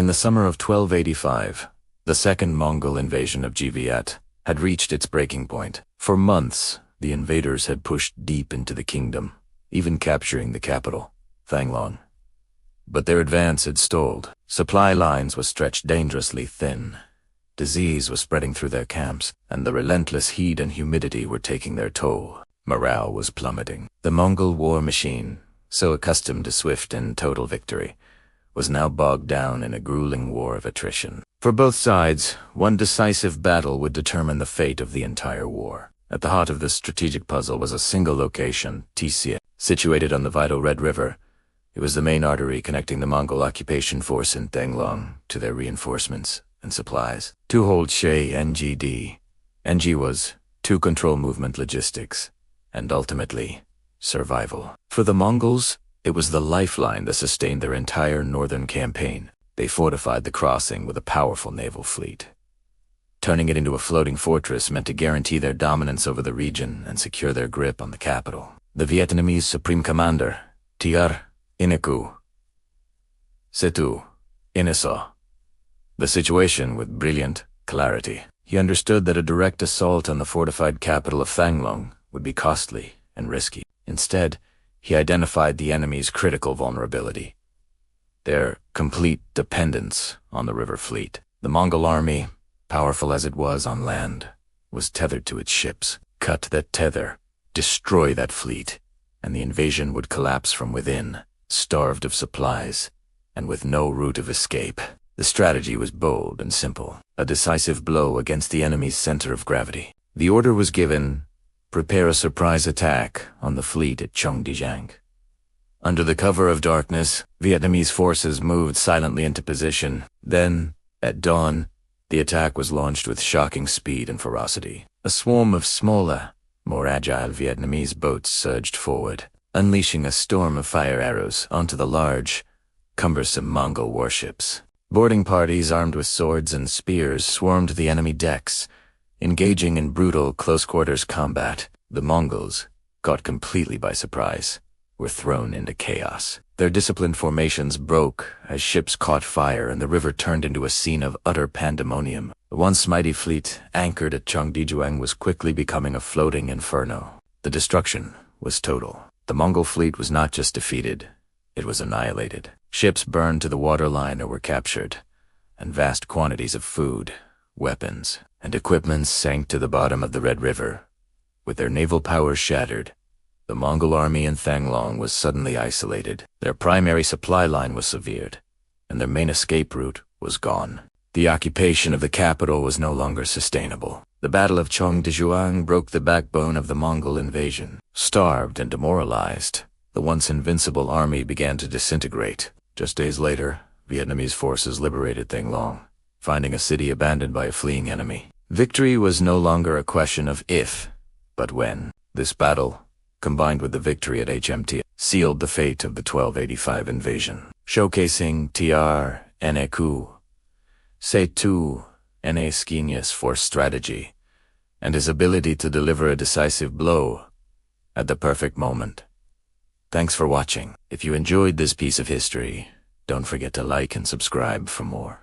In the summer of 1285, the second Mongol invasion of Viet had reached its breaking point. For months, the invaders had pushed deep into the kingdom, even capturing the capital, Thăng Long. But their advance had stalled. Supply lines were stretched dangerously thin. Disease was spreading through their camps, and the relentless heat and humidity were taking their toll. Morale was plummeting. The Mongol war machine, so accustomed to swift and total victory, was now bogged down in a grueling war of attrition. For both sides, one decisive battle would determine the fate of the entire war. At the heart of this strategic puzzle was a single location, Tisia, situated on the vital Red River. It was the main artery connecting the Mongol occupation force in Thăng Long to their reinforcements and supplies. To hold Shay NGD. NG was to control movement logistics, and ultimately, survival. For the Mongols, it was the lifeline that sustained their entire northern campaign. They fortified the crossing with a powerful naval fleet. Turning it into a floating fortress meant to guarantee their dominance over the region and secure their grip on the capital. The Vietnamese Supreme Commander, Tiar Ineku, Setu Inesaw the situation with brilliant clarity. He understood that a direct assault on the fortified capital of Thăng Long would be costly and risky. Instead, he identified the enemy's critical vulnerability: their complete dependence on the river fleet. The Mongol army, powerful as it was on land, was tethered to its ships. Cut that tether, destroy that fleet, and the invasion would collapse from within, starved of supplies, and with no route of escape. The strategy was bold and simple, a decisive blow against the enemy's center of gravity. The order was given: prepare a surprise attack on the fleet at Cheongdijiang. Under the cover of darkness, Vietnamese forces moved silently into position. Then, at dawn, the attack was launched with shocking speed and ferocity. A swarm of smaller, more agile Vietnamese boats surged forward, unleashing a storm of fire arrows onto the large, cumbersome Mongol warships. Boarding parties armed with swords and spears swarmed the enemy decks, engaging in brutal close-quarters combat. The Mongols, caught completely by surprise, were thrown into chaos. Their disciplined formations broke as ships caught fire and the river turned into a scene of utter pandemonium. The once mighty fleet anchored at Cheongdijiang was quickly becoming a floating inferno. The destruction was total. The Mongol fleet was not just defeated, it was annihilated. Ships burned to the waterline or were captured, and vast quantities of food, weapons, and equipment sank to the bottom of the Red River. With their naval powers shattered, the Mongol army in Thăng Long was suddenly isolated. Their primary supply line was severed, and their main escape route was gone. The occupation of the capital was no longer sustainable. The Battle of Cheongdijiang broke the backbone of the Mongol invasion. Starved and demoralized, the once invincible army began to disintegrate. Just days later, Vietnamese forces liberated Thăng Long, finding a city abandoned by a fleeing enemy. Victory was no longer a question of if, but when. This battle, combined with the victory at HMT, sealed the fate of the 1285 invasion. Showcasing Tiar Eneku, Setu Ene's genius for strategy, and his ability to deliver a decisive blow at the perfect moment. Thanks for watching. If you enjoyed this piece of history, don't forget to like and subscribe for more.